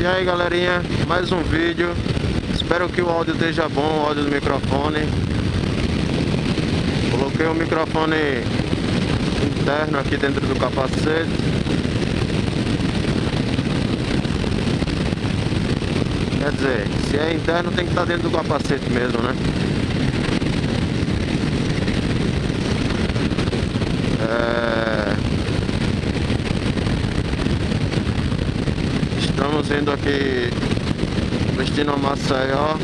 E aí galerinha, mais um vídeo. Espero que o áudio esteja bom, o áudio do microfone. Coloquei o microfone interno aqui dentro do capacete. Quer dizer, se é interno tem que estar dentro do capacete mesmo, né? Estamos indo aqui destino a Maceió,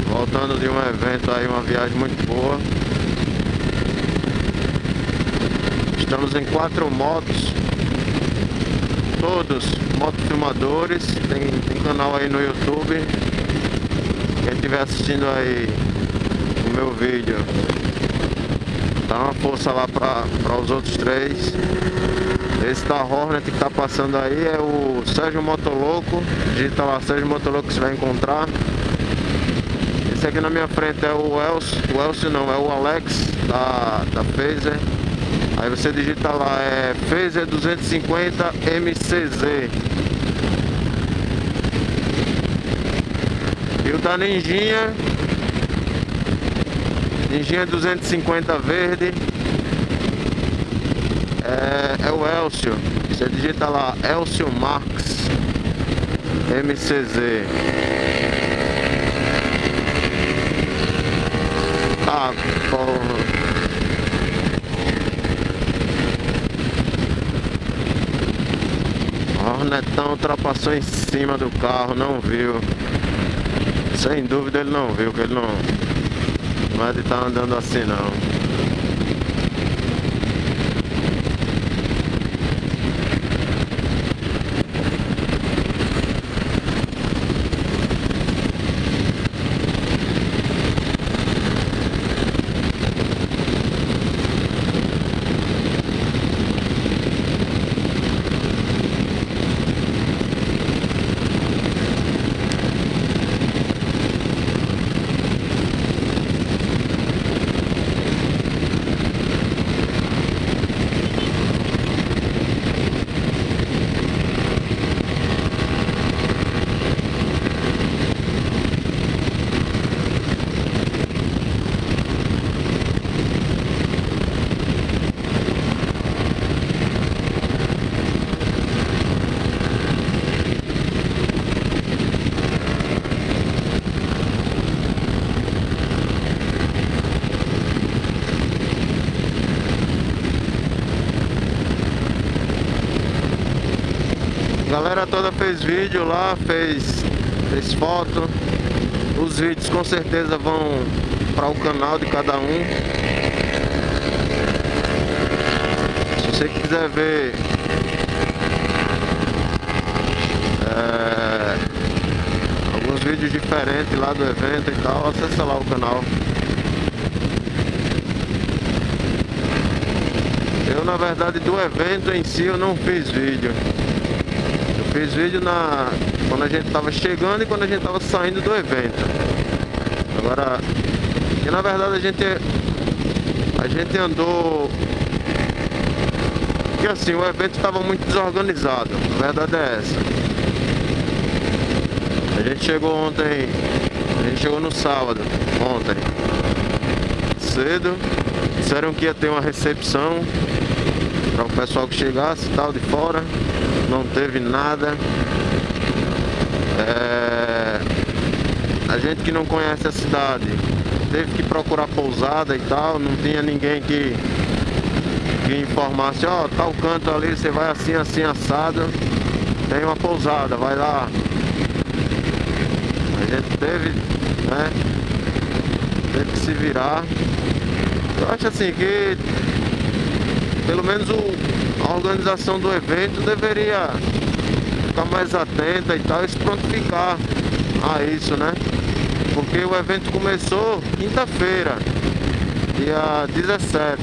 voltando de um evento aí, uma viagem muito boa. Estamos em 4 motos, todos motofilmadores. Tem canal aí no YouTube. Quem estiver assistindo aí o meu vídeo, dá uma força lá para os outros 3. Esse da Hornet que tá passando aí é o Sérgio Motoloco. Digita lá Sérgio Motoloco que você vai encontrar. Esse aqui na minha frente é o Elcio. O Elcio não, é o Alex da Phaser. Aí você digita lá, é Phaser 250 MCZ. E o da Ninjinha 250 verde. É o Elcio. Você digita lá Elcio Marx MCZ. Ah, porra. O Hornetão ultrapassou em cima do carro, não viu. Sem dúvida ele não viu, que ele não é de estar andando assim não. A galera toda fez vídeo lá, fez foto. Os vídeos com certeza vão para o canal de cada um. Se você quiser ver alguns vídeos diferentes lá do evento e tal, acessa lá o canal. Eu, na verdade, do evento em si eu não fiz vídeo. Fiz vídeo quando a gente tava chegando e quando a gente tava saindo do evento. Agora, e na verdade a gente andou, porque assim, o evento tava muito desorganizado, a verdade é essa. A gente chegou no sábado, ontem, cedo, disseram que ia ter uma recepção para o pessoal que chegasse e tal de fora. Não teve nada. A gente que não conhece a cidade teve que procurar pousada e tal. Não tinha ninguém que informasse, ó, tal canto ali, você vai assim, assim, assado, tem uma pousada, vai lá. A gente teve, né, teve que se virar. Eu acho assim que pelo menos a organização do evento deveria ficar mais atenta e tal, e se prontificar a isso, né? Porque o evento começou quinta-feira, dia 17.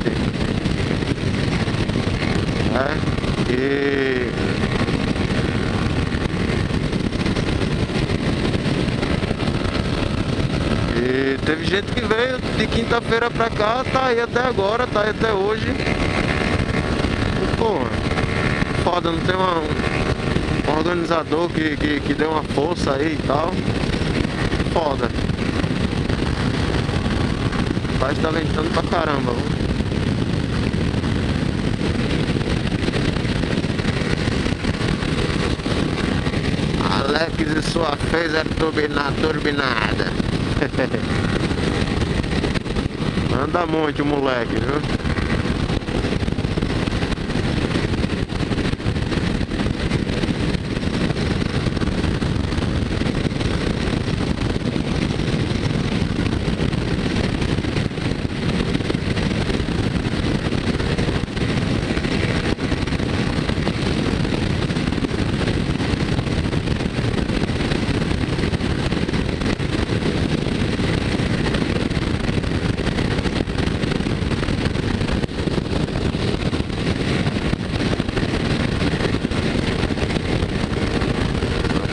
E teve gente que veio de quinta-feira pra cá, tá aí até agora, tá aí até hoje. Pô, foda, não tem O organizador que deu uma força aí e tal. Foda. Mas tá ventando pra caramba, viu? Alex e sua phaser turbinada. Anda muito, moleque, viu?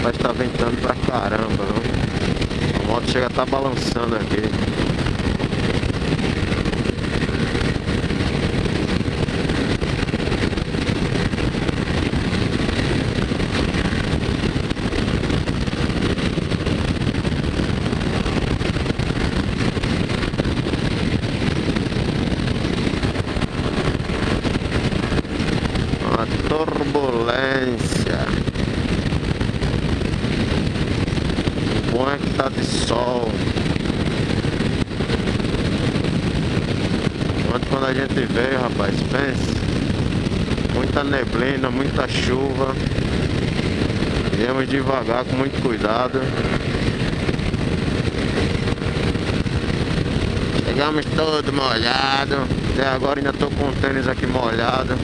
Mas tá ventando pra caramba, não? A moto chega a tá balançando aqui. Uma turbulência. Bom é que tá de sol. Quando a gente veio, rapaz, pensa. Muita neblina, muita chuva. Viemos devagar, com muito cuidado. Chegamos todo molhado. Até agora ainda tô com o tênis aqui molhado.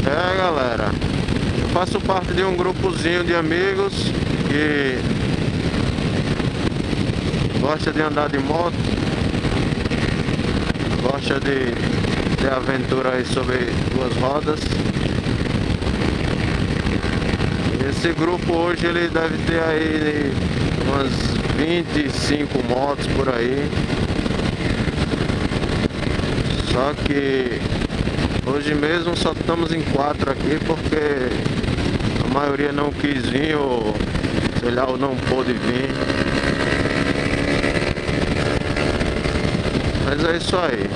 É, galera, eu faço parte de um grupozinho de amigos que gosta de andar de moto, gosta de ter aventura aí sobre duas rodas. Esse grupo hoje ele deve ter aí umas 25 motos por aí. Só que hoje mesmo só estamos em 4 aqui porque a maioria não quis vir ou sei lá, ou não pôde vir. Mas é isso aí.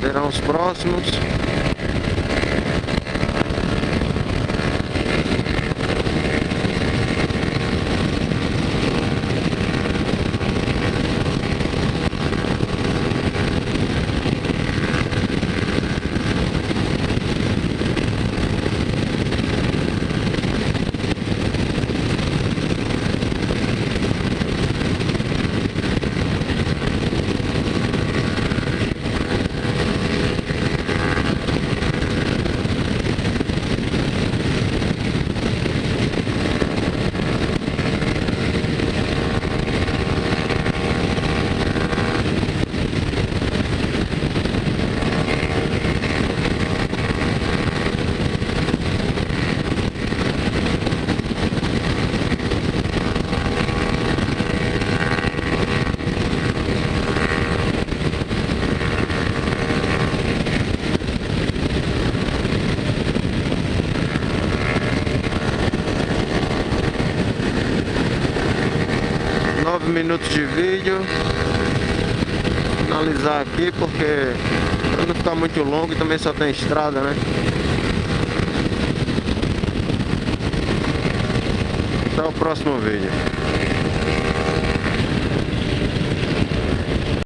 Terão os próximos. Minutos de vídeo. Finalizar aqui porque para não ficar muito longo e também só tem estrada, né? Até o próximo vídeo. Valeu.